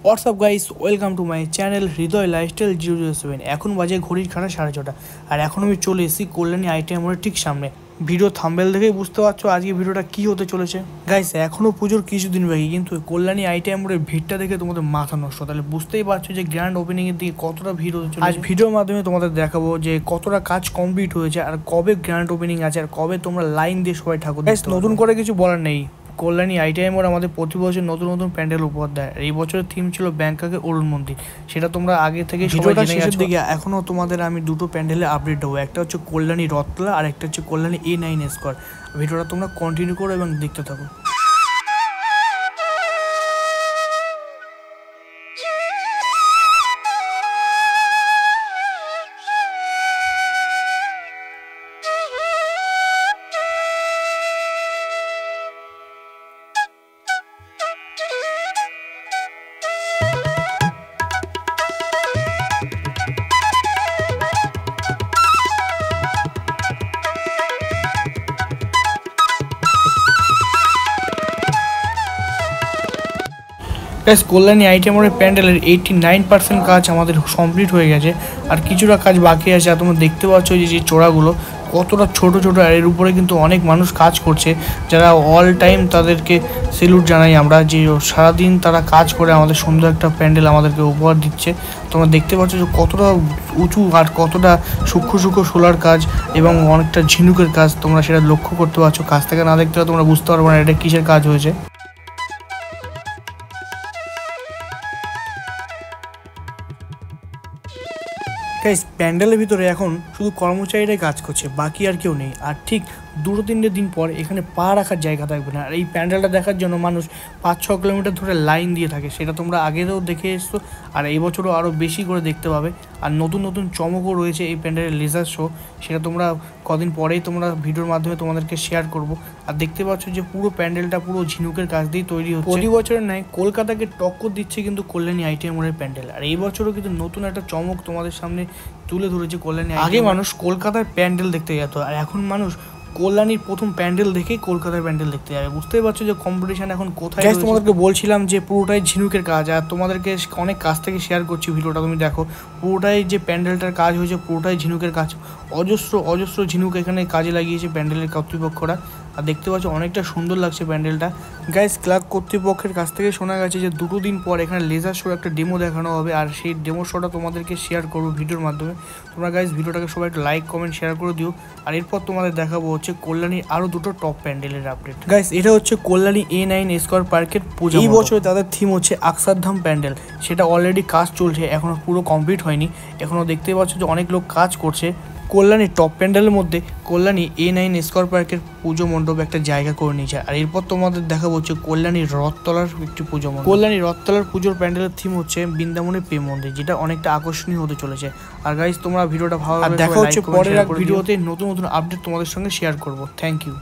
WhatsApp guys, welcome to my channel Hriday lifestyle 007। এখন বাজে ঘড়ির কাঁটা 6:30 আর এখন আমি চলে এসেছি কল্যাণী আইটি মোড়ের ঠিক সামনে। ভিডিও থাম্বনেল দেখেই বুঝতে পারছো আজকে ভিডিওটা কি হতে চলেছে। গাইস এখনও পুজোর কিছুদিন বাকি, কিন্তু কল্যাণী আইটি মোড়ের ভিড়টা দেখে তোমাদের মাথা নষ্ট। তাহলে বুঝতেই পারছো যে গ্র্যান্ড ওপেনিংয়ের দিকে কতটা ভিড় হতে চলেছে। আজ ভিডিওর মাধ্যমে তোমাদের দেখাবো যে কতটা কাজ কমপ্লিট হয়েছে আর কবে গ্র্যান্ড ওপেনিং আছে আর কবে তোমরা লাইন দিয়ে সবাই ঠাকুর। গাইস নতুন করে কিছু বলার নেই, কল্যাণী আইটিআই মোড় আমাদের প্রতি বছর নতুন নতুন প্যান্ডেল উপহার দেয়। এই বছরের থিম ছিল ব্যাংককের অরুণ মন্দির, সেটা তোমরা আগে থেকে ভিডিওটা শেষের দিকে এখনও তোমাদের আমি দুটো প্যান্ডেলে আপডেট দেবো। একটা হচ্ছে কল্যাণী রথতলা আর একটা হচ্ছে কল্যাণী A9 স্কোয়ার। ভিডিওটা তোমরা কন্টিনিউ করো এবং দেখতে থাকো। কল্যাণী আইটিআই মোড়ের প্যান্ডেলের 89% কাজ আমাদের কমপ্লিট হয়ে গেছে, আর কিছুটা কাজ বাকি আছে। আর তোমরা দেখতে পাচ্ছ যে চোড়াগুলো কতটা ছোট ছোট, আর এর উপরে কিন্তু অনেক মানুষ কাজ করছে, যারা অল টাইম তাদেরকে সেলুট জানাই আমরা, যে সারাদিন তারা কাজ করে আমাদের সুন্দর একটা প্যান্ডেল আমাদেরকে উপহার দিচ্ছে। তোমরা দেখতে পাচ্ছ যে কতটা উঁচু আর কতটা সূক্ষ্ম সূক্ষ্ম সোলার কাজ এবং অনেকটা ঝিনুকের কাজ, তোমরা সেটা লক্ষ্য করতে পারছো। কাজ থেকে না দেখতে তোমরা বুঝতে পারবে না এটা কিসের কাজ হয়েছে। গাইস প্যান্ডেলের ভিতরে এখন শুধু কর্মচারীরাই কাজ করছে, বাকি আর কেউ নেই। আর ঠিক 2-3 দিন পর এখানে পা রাখার জায়গা থাকবে না। আর এই প্যান্ডেলটা দেখার জন্য মানুষ 5-6 কিলোমিটার ধরে লাইন দিয়ে থাকে, সেটা তোমরা আগেও দেখে এসছো আর এই বছরও আরও বেশি করে দেখতে পাবে। আর নতুন নতুন চমকও রয়েছে এই প্যান্ডেলের লেজার শো, সেটা তোমরা কদিন পরেই তোমরা ভিডিওর মাধ্যমে তোমাদেরকে শেয়ার করব। আর দেখতে পাচ্ছ যে পুরো প্যান্ডেলটা পুরো ঝিনুকের কাজ দিয়ে তৈরি হচ্ছে। প্রতি বছরের নয় কলকাতাকে টক্কর দিচ্ছে কিন্তু কল্যাণী আইটিআই মোড়ের প্যান্ডেল। আর এই বছরও কিন্তু নতুন একটা চমক তোমাদের সামনে তুলে ধরেছে কল্যাণী। আগে মানুষ কলকাতার প্যান্ডেল দেখতে যেত, আর এখন মানুষ কল্যাণীর প্রথম প্যান্ডেল দেখেই কলকাতার প্যান্ডেল দেখতে যাবে। বুঝতেই পারছো যে কম্পিটিশন এখন কোথায়। তোমাদেরকে বলছিলাম যে পুরোটাই ঝিনুকের কাজ, আর তোমাদেরকে অনেক কাছ থেকে শেয়ার করছি ভিডিওটা। তুমি দেখো পুরোটাই যে প্যান্ডেলটার কাজ হয়েছে পুরোটাই ঝিনুকের কাজ। অজস্র অজস্র ঝিনুক এখানে কাজে লাগিয়েছে প্যান্ডেলের কর্তৃপক্ষরা। আর দেখতে পাচ্ছ অনেকটা সুন্দর লাগছে প্যান্ডেলটা। গাইস ক্লাব কর্তৃপক্ষের কাছ থেকে শোনা গেছে যে 2 দিন পর এখানে লেজার শোর একটা ডেমো দেখানো হবে, আর সেই ডেমো শোটা তোমাদেরকে শেয়ার করবো ভিডিওর মাধ্যমে। তোমরা গাইস ভিডিওটাকে সবাই একটু লাইক কমেন্ট শেয়ার করে দিও। আর এরপর তোমাদের দেখাবো হচ্ছে কল্যাণীর আরও 2টো টপ প্যান্ডেলের আপডেট। গাইস এটা হচ্ছে কল্যাণী A9 স্কোয়ার পার্কের পুজো। এই বছর তাদের থিম হচ্ছে আকসারধাম প্যান্ডেল, সেটা অলরেডি কাজ চলছে, এখনও পুরো কমপ্লিট হয়নি। এখনও দেখতে পাচ্ছ যে অনেক লোক কাজ করছে। কল্যাণীর টপ প্যান্ডেলের মধ্যে কল্যাণী A9 স্কোয়ার পার্কের পুজো মণ্ডপ একটা জায়গা করে নিয়েছে। আর এরপর তোমাদের দেখাবো হচ্ছে কল্যাণীর রথতলার একটি পুজো মণ্ডপ। কল্যাণী রথতলার পুজোর প্যান্ডেলের থিম হচ্ছে বৃন্দাবনের প্রেম মন্দির, যেটা অনেকটা আকর্ষণীয় হতে চলেছে। আর গাইস তোমরা ভিডিওটা ভালো দেখা হচ্ছে পরের এক ভিডিওতে নতুন নতুন আপডেট তোমাদের সঙ্গে শেয়ার করবো। Thank you.